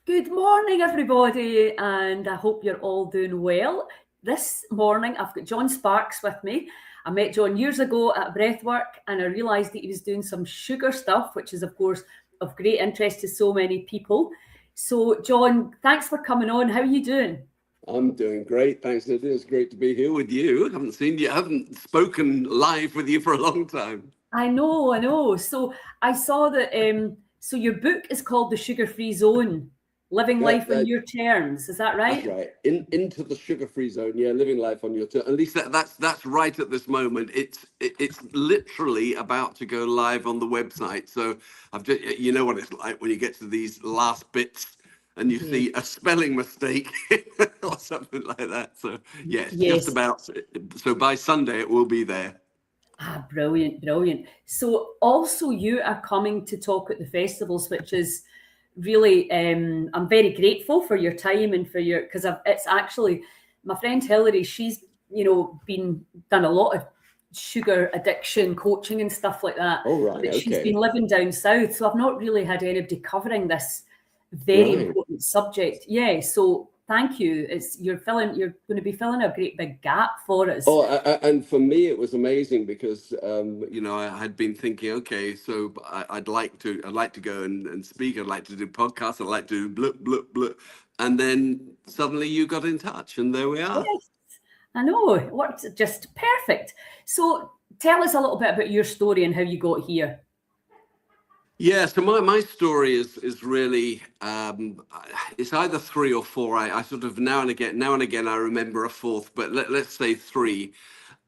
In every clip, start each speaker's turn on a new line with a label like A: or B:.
A: Good morning, everybody, and I hope you're all doing well. This morning, I've got John Sparks with me. I met John years ago at Breathwork, and I realised that he was doing some sugar stuff, which is, of course, of great interest to so many people. So, John, thanks for coming on. How are you doing?
B: I'm doing great. Thanks, Lydia. It's great to be here with you. I haven't seen you, I haven't spoken live with you for a long time.
A: I know. So, I saw that. So, your book is called The Sugar Free Zone: Living
B: That,
A: Life on
B: that,
A: Your Terms. Is that
B: that's
A: right?
B: right. Into the sugar-free zone. Yeah, living life on your terms. At least that's right at this moment. It's literally about to go live on the website. So I've just, you know what it's like when you get to these last bits and you
A: Mhm.
B: see a spelling mistake or something like that. So yeah, it's just
A: Yes.
B: about. So by Sunday it will be there.
A: Ah, brilliant. So, also, you are coming to talk at the festivals, which is really, I'm very grateful for your time and for your, because it's actually my friend Hilary, she's, been done a lot of sugar addiction coaching and stuff like that,
B: Oh right.
A: but she's been
B: Okay.
A: living down south. So, I've not really had anybody covering this very
B: Right.
A: important subject. Yeah. So, thank you. You're going to be filling a great big gap for us.
B: Oh, and for me, it was amazing because I had been thinking, okay, so I'd like to go and speak. I'd like to do podcasts. I'd like to do blah blah blah, and then suddenly you got in touch, and there we are.
A: Yes. I know, it worked just perfect. So tell us a little bit about your story and how you got here.
B: Yeah, so my story is really it's either three or four. I sort of now and again I remember a fourth, but let's say three.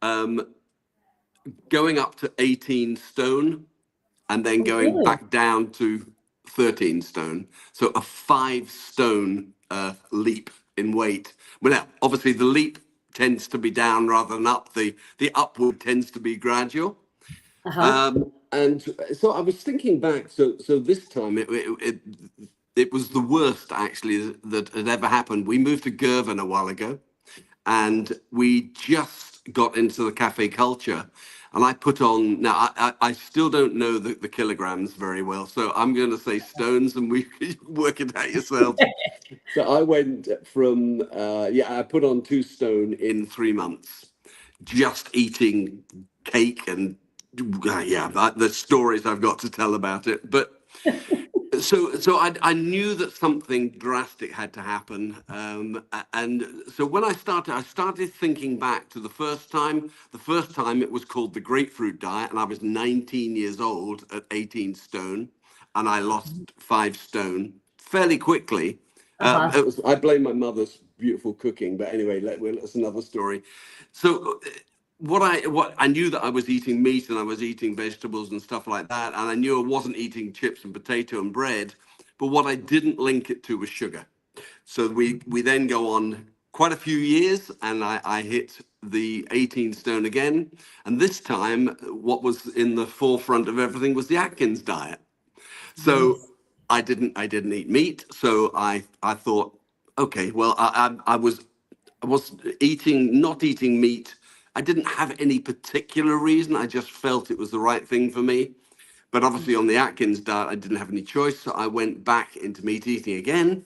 B: Um, Going up to 18 stone and then
A: Oh,
B: going
A: really?
B: back down to 13 stone. So a 5 stone leap in weight. Well, now, obviously, the leap tends to be down rather than up. The upward tends to be gradual.
A: Uh-huh.
B: And so I was thinking back. So this time it was the worst actually that had ever happened. We moved to Girvan a while ago, and we just got into the cafe culture. And I put on, now I still don't know the kilograms very well, so I'm going to say stones and we work it out yourselves. So I went from, I put on 2 stone in 3 months, just eating cake and, the stories I've got to tell about it. But I knew that something drastic had to happen, and so when I started thinking back to the first time. The first time it was called the grapefruit diet, and I was 19 years old at 18 stone, and I lost 5 stone fairly quickly.
A: Uh-huh.
B: I blame my mother's beautiful cooking, but anyway, that's another story. So what I knew that I was eating meat and I was eating vegetables and stuff like that, and I knew I wasn't eating chips and potato and bread, but what I didn't link it to was sugar. So we then go on quite a few years, and I hit the 18 stone again, and this time what was in the forefront of everything was the Atkins diet. So
A: Yes.
B: I didn't eat meat, so I thought, okay, well I was not eating meat. I didn't have any particular reason. I just felt it was the right thing for me. But obviously, on the Atkins diet, I didn't have any choice. So I went back into meat eating again,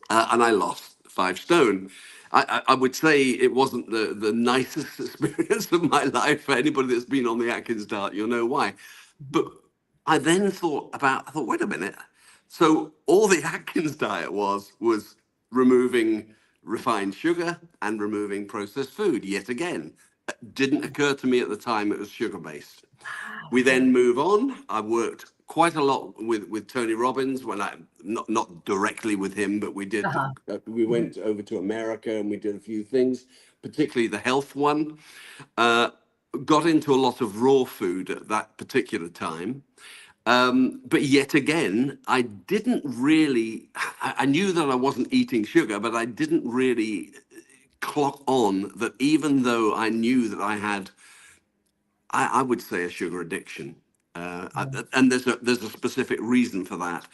B: and I lost 5 stone. I would say it wasn't the nicest experience of my life. For anybody that's been on the Atkins diet, you'll know why. But I then I thought, wait a minute. So all the Atkins diet was removing refined sugar and removing processed food yet again. It didn't occur to me at the time it was sugar based.
A: Ah,
B: We
A: right.
B: then move on. I worked quite a lot with Tony Robbins when I not directly with him, but
A: Uh-huh.
B: we went over to America and we did a few things, particularly the health one. Uh, Got into a lot of raw food at that particular time. But yet again, I didn't really, I knew that I wasn't eating sugar, but I didn't really clock on that even though I knew that I had, I would say, a sugar addiction. And there's a specific reason for that.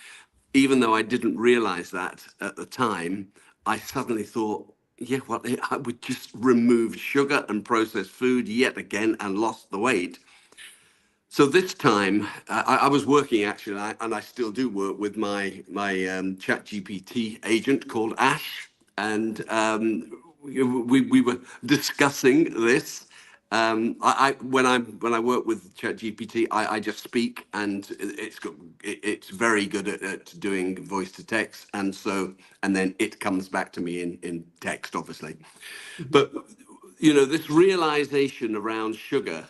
B: Even though I didn't realize that at the time, I suddenly thought, yeah, well, I would just remove sugar and processed food yet again and lost the weight. So this time, I was working actually, and I still do work with my ChatGPT agent called Ash, and we were discussing this. When I work with ChatGPT, I just speak, and it's very good at doing voice to text, and then it comes back to me in text, obviously. But this realization around sugar,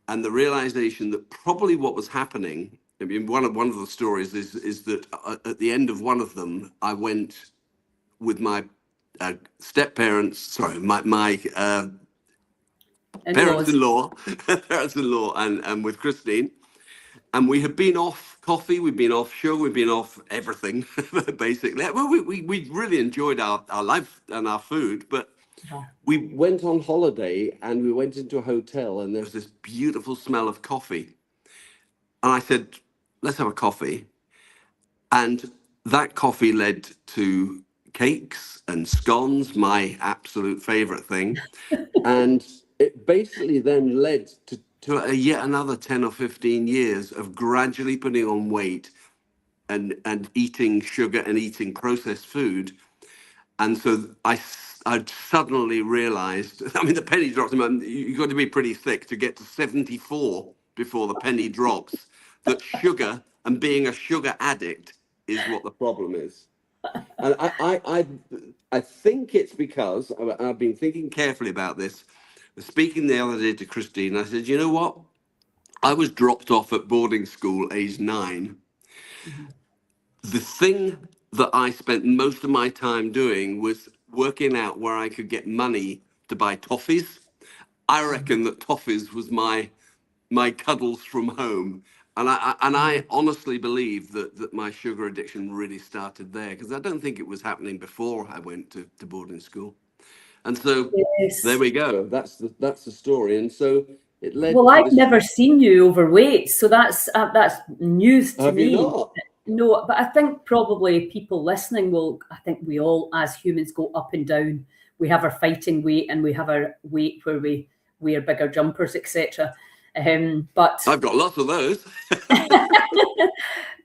B: and the realization that probably what was happening. I mean, one of the stories is that at the end of one of them, I went with my step parents, sorry, my
A: In-laws.
B: parents-in-law, parents-in-law, and with Christine, and we had been off coffee, we'd been off sugar, we'd been off everything, basically. Well, we really enjoyed our life and our food, but we went on holiday and we went into a hotel and there was this beautiful smell of coffee. And I said, let's have a coffee. And that coffee led to cakes and scones, my absolute favorite thing. And it basically then led to yet another 10 or 15 years of gradually putting on weight and eating sugar and eating processed food. And so I suddenly realized, I mean, the penny drops. You've got to be pretty thick to get to 74 before the penny drops, that sugar and being a sugar addict is what the problem is. And I think it's because I've been thinking carefully about this. Speaking the other day to Christine, I said, you know what? I was dropped off at boarding school age 9. The thing that I spent most of my time doing was working out where I could get money to buy toffees. I reckon that toffees was my cuddles from home. And I honestly believe that my sugar addiction really started there, because I don't think it was happening before I went to boarding school. And so there we go. That's the story. And so it led.
A: Well, I've never seen you overweight, so that's news to me.
B: Have you not?
A: No, but I think probably people listening will. I think we all, as humans, go up and down. We have our fighting weight, and we have our weight where we wear bigger jumpers, etc. But
B: I've got lots of those.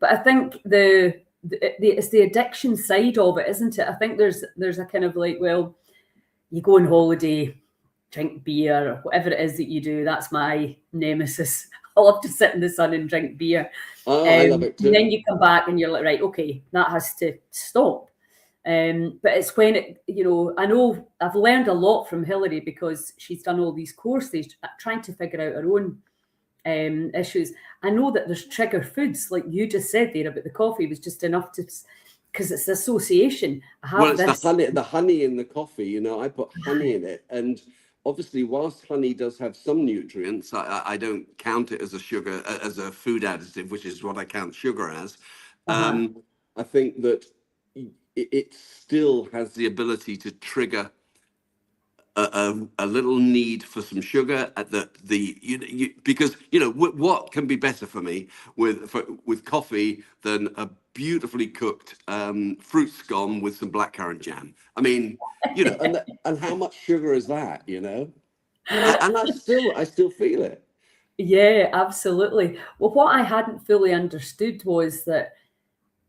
A: But I think it's the addiction side of it, isn't it? I think there's a kind of like, well, you go on holiday, drink beer, or whatever it is that you do. That's my nemesis. I love to sit in the sun and drink beer.
B: Oh, I love it too.
A: And then you come back and you're like, right, okay, that has to stop. But it's when I know I've learned a lot from Hilary, because she's done all these courses trying to figure out her own issues. I know that there's trigger foods, like you just said there about the coffee was just enough to, because it's association.
B: It's the honey in the coffee. I put honey in it, and obviously, whilst honey does have some nutrients, I don't count it as a sugar, as a food additive, which is what I count sugar as. I think that it still has the ability to trigger a little need for some sugar at because what can be better for me with coffee than a beautifully cooked fruit scone with some blackcurrant jam. I mean, and how much sugar is that? And I still feel it.
A: Yeah, absolutely. Well, what I hadn't fully understood was that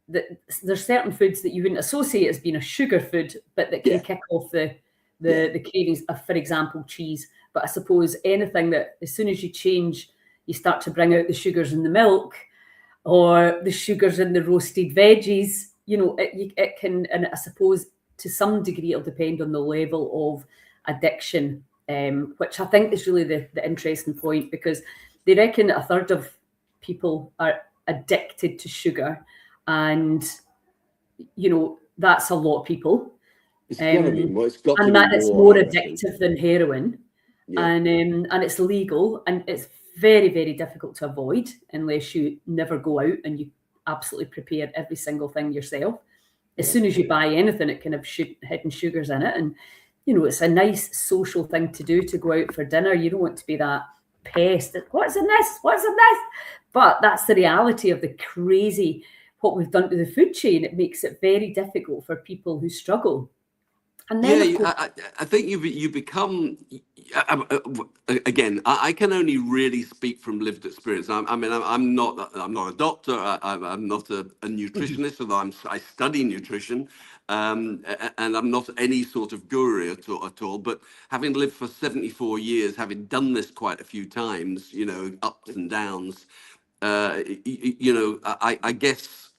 A: there's certain foods that you wouldn't associate as being a sugar food, but that can kick off the cravings of, for example, cheese. But I suppose anything that, as soon as you change, you start to bring out the sugars in the milk or the sugars in the roasted veggies, it can, and I suppose to some degree it'll depend on the level of addiction, which I think is really the interesting point, because they reckon that a third of people are addicted to sugar, and that's a lot of people.
B: It's gotta be more.
A: And that it's more addictive than heroin, and it's legal, and it's very, very difficult to avoid unless you never go out and you absolutely prepare every single thing yourself. As soon as you buy anything, it can have hidden sugars in it, and it's a nice social thing to do, to go out for dinner. You don't want to be that pest. What's in this? What's in this? But that's the reality of the crazy what we've done to the food chain. It makes it very difficult for people who struggle. And then,
B: Yeah,
A: of course,
B: I think you become again. I can only really speak from lived experience. I mean, I'm not a doctor. I'm not a
A: mhm,
B: nutritionist, although I study nutrition, and I'm not any sort of guru at all. But having lived for 74 years, having done this quite a few times, ups and downs, I guess.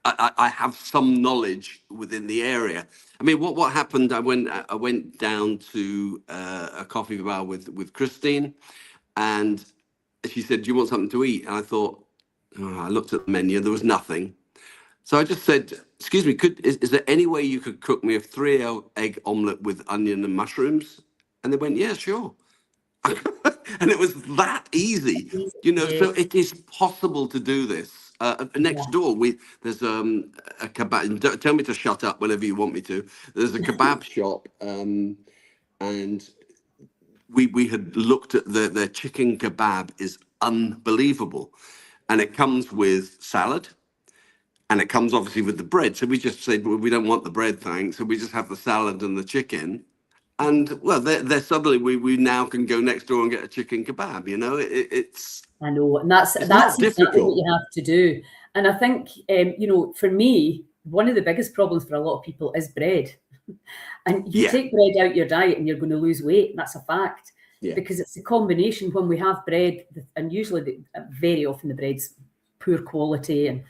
B: I have some knowledge within the area. I mean, what happened? I went down to a coffee bar with Christine, and she said, "Do you want something to eat?" And I thought, I looked at the menu, there was nothing. So I just said, "Excuse me, is there any way you could cook me a three egg omelette with onion and mushrooms?" And they went, "Yeah, sure." And it was that easy,
A: yeah,
B: so it is possible to do this. Next
A: yeah.
B: door, there's a kebab. Tell me to shut up whenever you want me to. There's a kebab shop, and we had looked at their chicken kebab is unbelievable, and it comes with salad, and it comes obviously with the bread. So we just said, well, we don't want the bread, thanks. So we just have the salad and the chicken. And well, they're suddenly we now can go next door and get a chicken kebab.
A: I know, and that's
B: It's
A: that's
B: not
A: exactly what
B: difficult.
A: you have to do. And I think, for me, one of the biggest problems for a lot of people is bread. And you
B: Yeah,
A: take bread out your diet, and you're going to lose weight. That's a fact,
B: yeah,
A: because it's a combination. When we have bread, and usually, very often, the bread's poor quality and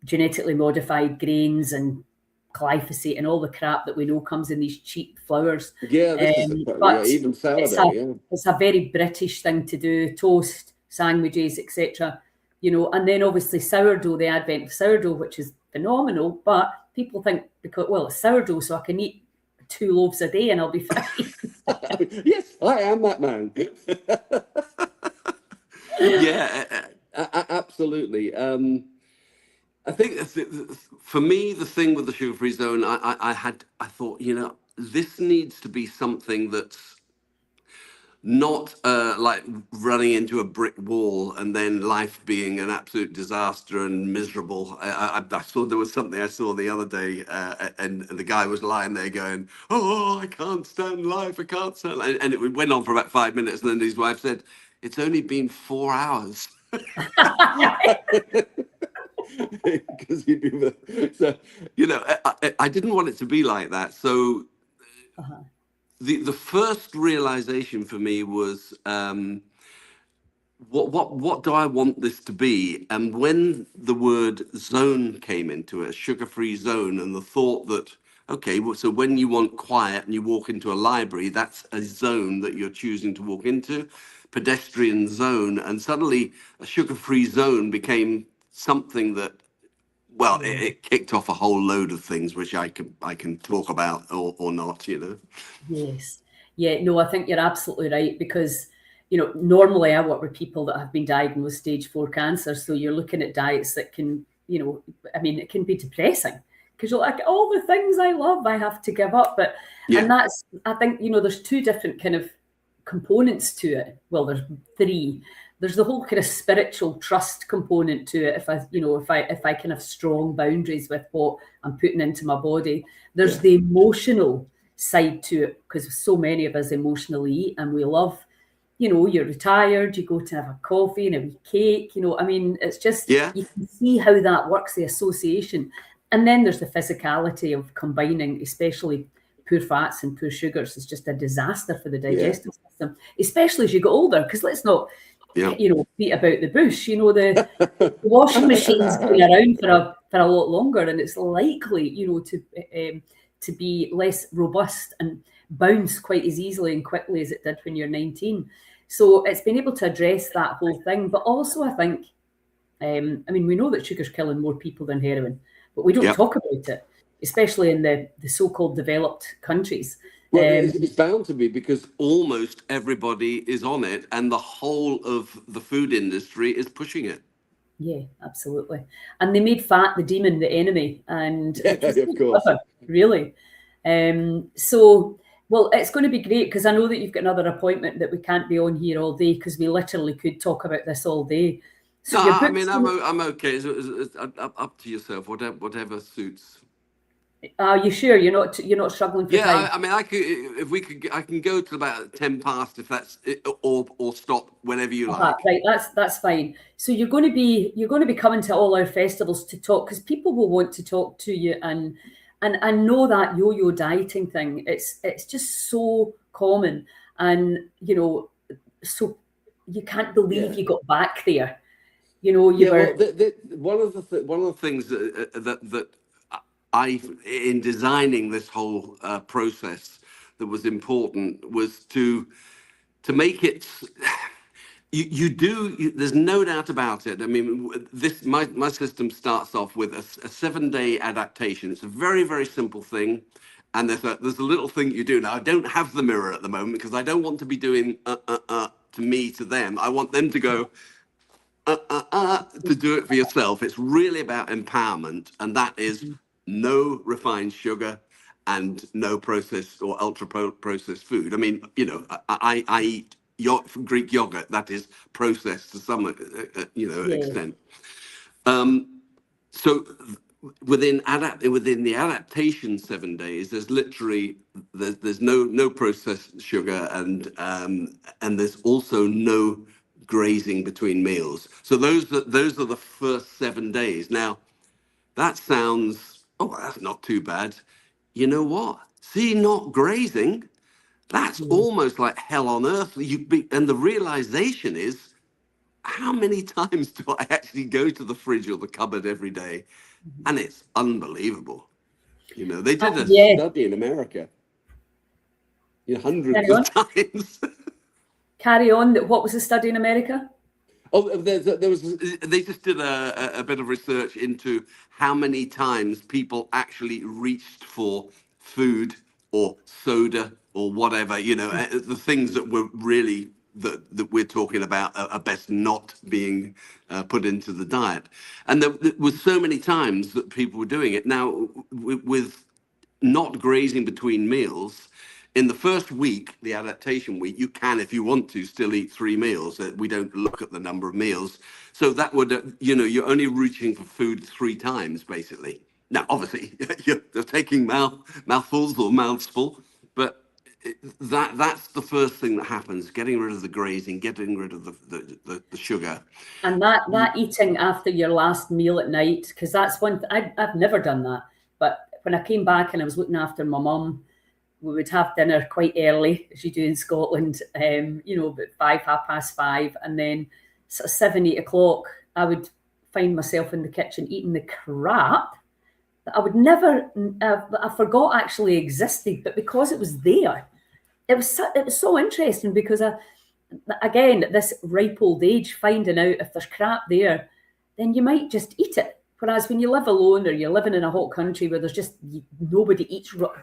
A: genetically modified grains and glyphosate and all the crap that we know comes in these cheap flours.
B: yeah. Yeah.
A: But
B: Even
A: it's a
B: sourdough. Yeah,
A: it's a very British thing to do: toast, sandwiches, etc. And then obviously sourdough, the advent of sourdough, which is phenomenal. But people think, because, well, it's sourdough, so I can eat 2 loaves a day and I'll be fine.
B: yes, I am that man. Yeah, absolutely. I think for me, the thing with the sugar-free zone, I thought, this needs to be something that's not like running into a brick wall and then life being an absolute disaster and miserable. I saw there was something I saw the other day, and the guy was lying there going, "Oh, I can't stand life. I can't stand," and it went on for about 5 minutes, and then his wife said, "It's only been 4 hours." Because he'd been so, I didn't want it to be like that. So
A: Uh-huh.
B: the first realization for me was, what do I want this to be? And when the word zone came into it, sugar-free zone, and the thought that, okay, well, so when you want quiet and you walk into a library, that's a zone that you're choosing to walk into, pedestrian zone, and suddenly a sugar-free zone became something that, well,
A: Yeah.
B: it kicked off a whole load of things which I can talk about or not.
A: Yes. Yeah, no, I think you're absolutely right, because, normally I work with people that have been diagnosed stage 4 cancer. So you're looking at diets that can, it can be depressing, because you're like, all the things I love, I have to give up. And
B: Yeah,
A: I think, there's two different kind of components to it. Well, there's three. There's the whole kind of spiritual trust component to it. If I can have strong boundaries with what I'm putting into my body. There's
B: yeah,
A: the emotional side to it, because so many of us emotionally eat, and we love, you're retired, you go to have a coffee and a wee cake, it's just,
B: yeah.
A: you can see how that works, the association. And then there's the physicality of combining, especially poor fats and poor sugars, is just a disaster for the
B: Yeah,
A: digestive system, especially as you get older, because let's not,
B: yeah.
A: beat about the bush. The washing machine's been around for a lot longer, and it's likely, to be less robust and bounce quite as easily and quickly as it did when you're 19. So it's been able to address that whole thing. But also, I think, we know that sugar's killing more people than heroin, but we don't
B: Yeah.
A: talk about it, especially in the so-called developed countries.
B: Well,
A: Um,
B: it's bound to be because almost everybody is on it, and the whole of the food industry is pushing it.
A: Yeah, absolutely. And they made fat the demon, the enemy, and
B: Yeah,
A: which was
B: of
A: so
B: course.
A: clever, really. So, well, it's going to be great, because I know that you've got another appointment that we can't be on here all day, because we literally could talk about this all day. So
B: No,
A: your
B: I mean
A: book's
B: I'm okay. It's up to yourself. Whatever suits.
A: Are you sure you're not struggling for
B: Yeah,
A: time?
B: I mean, I could, if we could, I can go to about 10 past if that's it, or stop whenever you like.
A: Right, that's fine. So you're going to be coming to all our festivals to talk, because people will want to talk to you, and I know that yo-yo dieting thing. It's just so common, and so you can't believe
B: Yeah.
A: you got back there. You
B: Yeah, well,
A: were
B: one of the things that I, in designing this whole process, that was important was to make it. There's no doubt about it. I mean, this my system starts off with a 7-day adaptation. It's a very, very simple thing, and there's a little thing you do. Now, I don't have the mirror at the moment because I don't want to be doing to me to them. I want them to go to do it for yourself. It's really about empowerment, and that is no refined sugar and no processed or processed food. I mean, I eat Greek yogurt that is processed to some
A: yeah.
B: extent. So within the adaptation 7 days, there's literally there's no processed sugar, and there's also no grazing between meals. So those are the first 7 days. Now that sounds, oh, that's not too bad. You know what? See, not grazing, that's almost like hell on earth. And the realization is, how many times do I actually go to the fridge or the cupboard every day? And it's unbelievable. They did a
A: Yeah.
B: study in America, hundreds
A: Carry
B: of
A: on.
B: times.
A: Carry on. What was the study in America?
B: Oh, there was. They just did a bit of research into how many times people actually reached for food or soda or whatever. The things that were really that we're talking about are best not being put into the diet. And there was so many times that people were doing it. Now, with not grazing between meals. In the first week, the adaptation week, you can, if you want to, still eat 3 meals. We don't look at the number of meals. So that would, you're only reaching for food 3 times, basically. Now, obviously, you're taking mouthfuls or mouths full, but that's the first thing that happens, getting rid of the grazing, getting rid of the sugar.
A: And that eating after your last meal at night, because that's one I've never done that. But when I came back and I was looking after my mum, we would have dinner quite early, as you do in Scotland, about 5, 5:30, and then sort of 7, 8 o'clock, I would find myself in the kitchen eating the crap that I would never, I forgot actually existed, but because it was there, it was so interesting, because again, at this ripe old age, finding out if there's crap there, then you might just eat it. Whereas when you live alone, or you're living in a hot country where there's just nobody eats, well,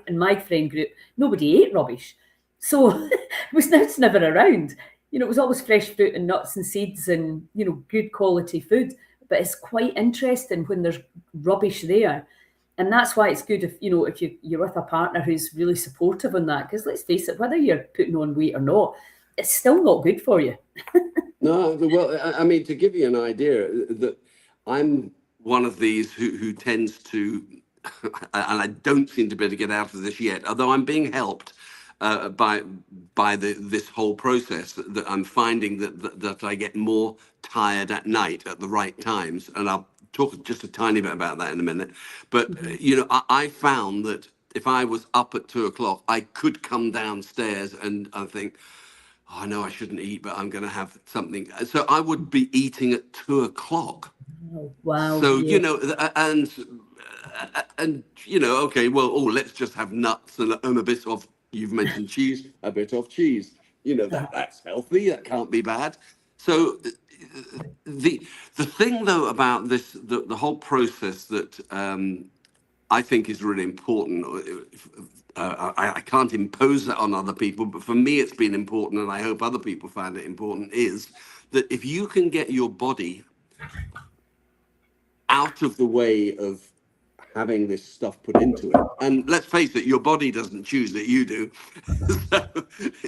A: in my friend group, nobody ate rubbish. So it's never around. It was always fresh fruit and nuts and seeds and, good quality food. But it's quite interesting when there's rubbish there. And that's why it's good if you're with a partner who's really supportive on that. Because let's face it, whether you're putting on weight or not, it's still not good for you.
B: No, well, I mean, to give you an idea, that I'm one of these who tends to, and I don't seem to be able to get out of this yet, although I'm being helped by this whole process, that I'm finding that I get more tired at night at the right times, and I'll talk just a tiny bit about that in a minute. But I found that if I was up at 2 o'clock, I could come downstairs and I think, oh, I know I shouldn't eat, but I'm going to have something. So I would be eating at 2 o'clock.
A: Oh, wow.
B: So,
A: Yeah.
B: okay, well, let's just have nuts and a bit of, you've mentioned cheese, a bit of cheese. That's healthy. That can't be bad. So the thing, though, about this, the whole process that I think is really important. I can't impose that on other people, but for me, it's been important, and I hope other people find it important, is that if you can get your body out of the way of having this stuff put into it, and let's face it, your body doesn't choose it, you do. So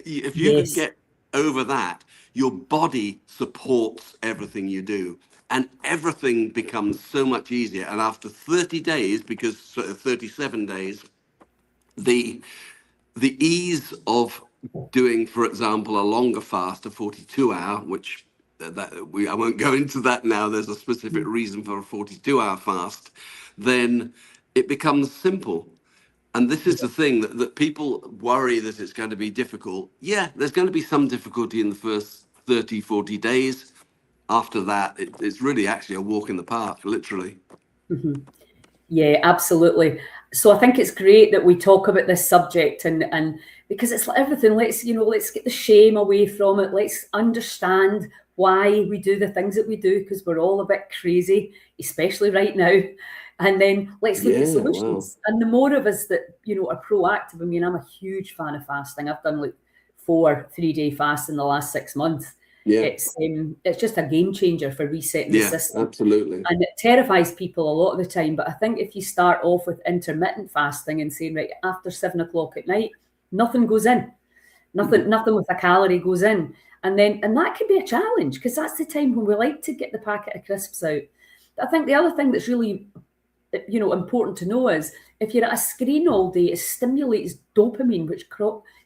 B: if you can
A: Yes.
B: get over that, your body supports everything you do. and everything becomes so much easier. And after 30 days, because 37 days, the ease of doing, for example, a longer fast, a 42-hour, which I won't go into that now. There's a specific reason for a 42-hour fast. Then it becomes simple. And this is the thing that people worry that it's going to be difficult. Yeah, there's going to be some difficulty in the first 30, 40 days. After that, it's really actually a walk in the park, literally.
A: Yeah, absolutely. So I think it's great that we talk about this subject, and because it's like everything, let's get the shame away from it. Let's understand why we do the things that we do, because we're all a bit crazy, especially right now. And then let's look at solutions. Wow. And the more of us that are proactive. I mean, I'm a huge fan of fasting. I've done like 4 3-day fasts in the last 6 months. Yeah. It's just a game changer for resetting the system.
B: Absolutely.
A: And it terrifies people a lot of the time. But I think if you start off with intermittent fasting and saying, right, after 7 o'clock at night, nothing goes in. Nothing with a calorie goes in. And that could be a challenge, because that's the time when we like to get the packet of crisps out. I think the other thing that's really important to know is if you're at a screen all day, it stimulates dopamine, which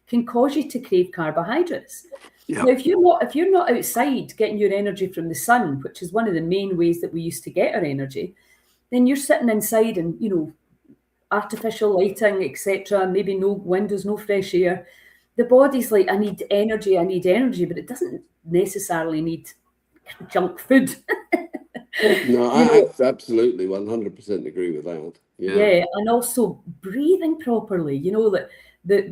A: can cause you to crave carbohydrates. Yep. Now, if you're not outside getting your energy from the sun, which is one of the main ways that we used to get our energy, then you're sitting inside and artificial lighting, etc. Maybe no windows, no fresh air. The body's like, I need energy, but it doesn't necessarily need junk food.
B: No, I absolutely 100% agree with that.
A: Yeah, and also breathing properly.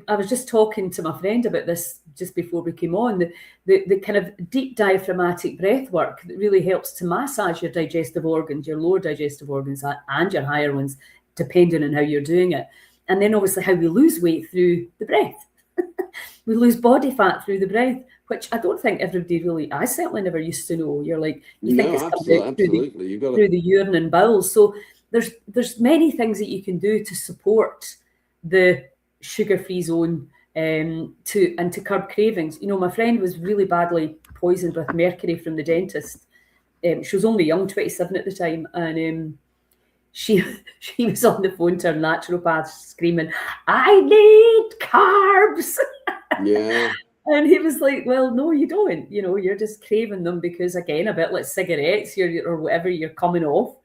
A: I was just talking to my friend about this just before we came on. The kind of deep diaphragmatic breath work that really helps to massage your digestive organs, your lower digestive organs, and your higher ones, depending on how you're doing it. And then obviously how we lose weight through the breath. We lose body fat through the breath, which I don't think everybody really, I certainly never used to know. You're like, you think it's coming out through the urine and bowels. So there's many things that you can do to support the sugar-free zone to curb cravings. My friend was really badly poisoned with mercury from the dentist. She was only young, 27 at the time, and she was on the phone to her naturopath screaming, I need carbs.
B: Yeah.
A: And he was like, well, no, you don't. You're just craving them because, again, a bit like cigarettes or whatever you're coming off.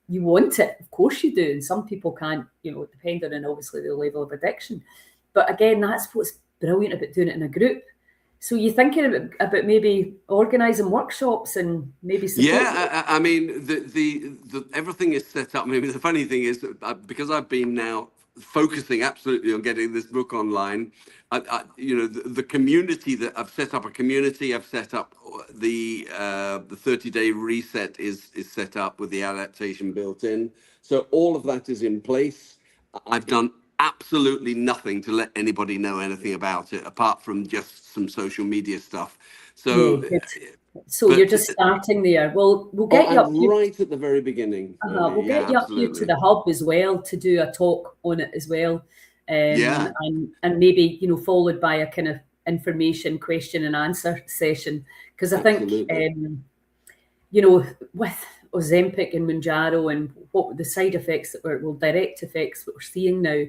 A: You want it. Of course you do. And some people can't, depending on obviously the level of addiction. But again, that's what's brilliant about doing it in a group. So you're thinking about maybe organising workshops and maybe support?
B: Yeah, I mean, the everything is set up. I mean, the funny thing is that because I've been now focusing absolutely on getting this book online, the community that I've set up, I've set up the 30-day reset is set up with the adaptation built in. So all of that is in place. I've done absolutely nothing to let anybody know anything about it, apart from just some social media stuff. So,
A: you're just starting there. Well, we'll get you up
B: right at the very beginning.
A: We'll get you up here to the hub as well to do a talk on it as well. And maybe followed by a kind of information question and answer session, because I think with Ozempic and Mounjaro and what the side effects direct effects that we're seeing now,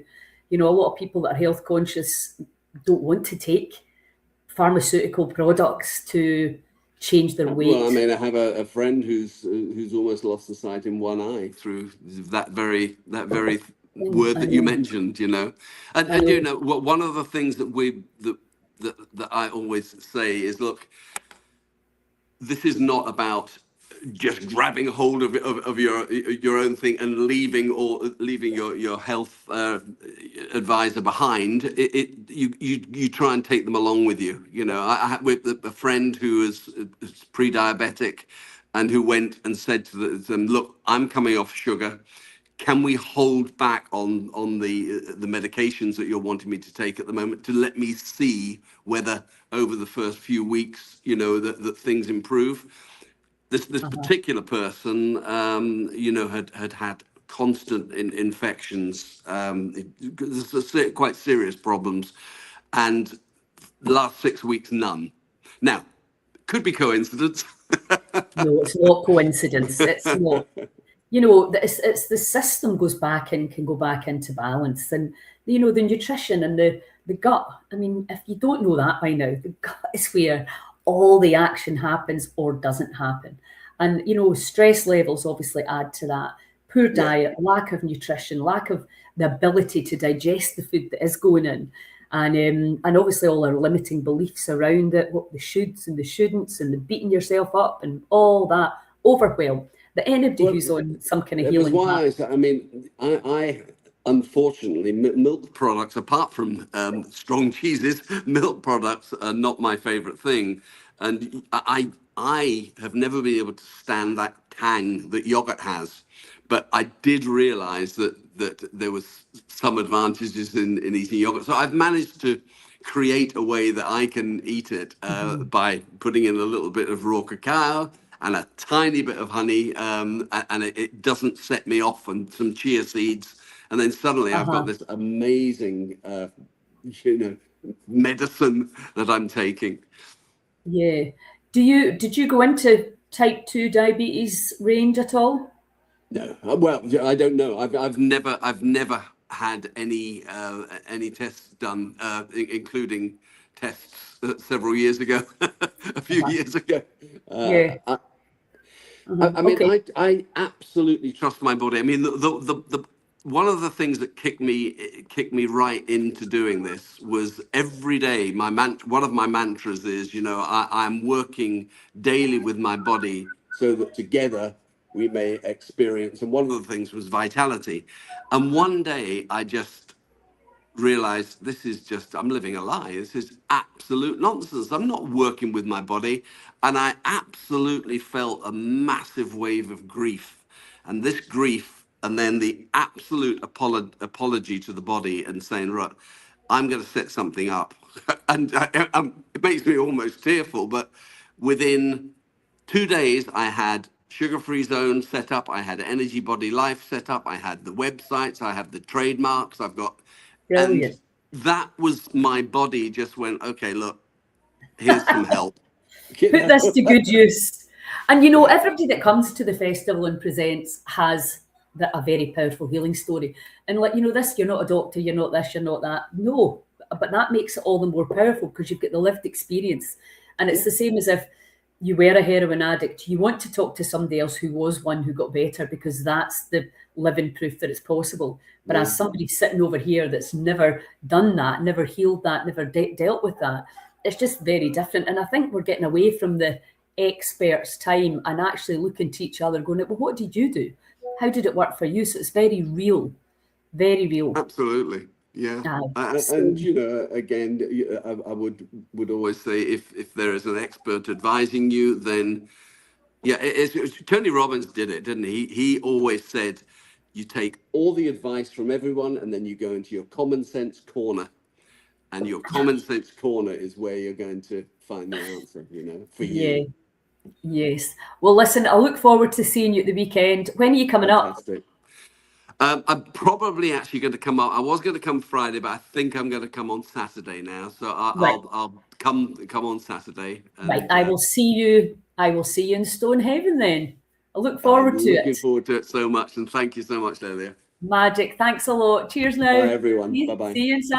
A: a lot of people that are health conscious don't want to take pharmaceutical products to change their weight.
B: Well, I mean, I have a friend who's almost lost the sight in one eye through that very word that you mentioned, and one of the things that I always say is, look, this is not about just grabbing hold of your own thing and leaving your health advisor behind. You try and take them along with you. I had with a friend who is pre-diabetic and who went and said to them, look, I'm coming off sugar. Can we hold back on the medications that you're wanting me to take at the moment to let me see whether over the first few weeks, that things improve? This particular person, had constant infections, quite serious problems, and the last 6 weeks, none. Now, could be coincidence,
A: No, it's not coincidence. It's not. You know, it's the system goes back and can go back into balance, and you know the nutrition and the gut. I mean, if you don't know that by now, the gut is where all the action happens or doesn't happen, and you know stress levels obviously add to that. Poor
B: Yeah.
A: diet, lack of nutrition, lack of the ability to digest the food that is going in, and obviously all our limiting beliefs around it, what the shoulds and the shouldn'ts, and the beating yourself up and all that overwhelm. But anybody
B: Well,
A: who's on some kind of
B: it was
A: healing
B: why
A: path,
B: I said, I mean, I unfortunately, milk products, apart from strong cheeses, milk products are not my favorite thing. And I have never been able to stand that tang that yogurt has. But I did realize that there was some advantages in eating yogurt. So I've managed to create a way that I can eat it by putting in a little bit of raw cacao and a tiny bit of honey, and it doesn't set me off, and some chia seeds, and then suddenly I've got
A: uh-huh.
B: this amazing, you know, medicine that I'm taking.
A: Yeah. Did you go into type 2 diabetes range at all?
B: No, well, I don't know. I've never had any tests done, including tests several years ago, a few
A: Uh-huh.
B: years ago.
A: Yeah.
B: I,
A: Uh-huh.
B: I mean,
A: Okay.
B: I absolutely trust my body. I mean, the one of the things that kicked me right into doing this was every day. One of my mantras is, you know, I'm working daily with my body so that together we may experience. And one of the things was vitality. And one day I just realize this is just, I'm living a lie. This is absolute nonsense. I'm not working with my body. And I absolutely felt a massive wave of grief. And this grief, and then the absolute apology to the body and saying, right, I'm going to set something up. And it makes me almost tearful. But within 2 days, I had Sugar Free Zone set up. I had Energy Body Life set up. I had the websites. I have the trademarks. I've got, and
A: Brilliant.
B: that was my body just went, okay, look, here's some help. You
A: Put
B: know?
A: this to good use. And you know, everybody that comes to the festival and presents has a very powerful healing story. And like, you know, this, you're not a doctor, you're not this, you're not that. No, but that makes it all the more powerful because you've got the lived experience. And it's
B: Yeah,
A: the same as if you were a heroin addict. You want to talk to somebody else who was one who got better because that's the living proof that it's possible. But
B: yeah.
A: as somebody sitting over here that's never done that, never healed that, never dealt with that, it's just very different. And I think we're getting away from the experts' time and actually looking to each other, going, well, what did you do? How did it work for you? So it's very real, very real.
B: Absolutely. Yeah. And
A: So
B: you know, again, I would always say if there is an expert advising you, then yeah, Tony Robbins did it, didn't he? He always said, you take all the advice from everyone, and then you go into your common sense corner, and your common sense corner is where you're going to find the answer. You know, for
A: yeah,
B: you.
A: yes. Well, listen, I look forward to seeing you at the weekend. When are you coming up?
B: Fantastic. I'm probably actually going to come up. I was going to come Friday, but I think I'm going to come on Saturday now. So
A: Right,
B: I'll come on Saturday,
A: right.
B: and
A: I will see you. I will see you in Stonehaven then. I look
B: I'm
A: forward to
B: looking
A: it.
B: forward to it so much. And thank you so much, Delia.
A: Magic. Thanks a lot. Cheers now.
B: Bye, everyone. Bye
A: See
B: bye.
A: you in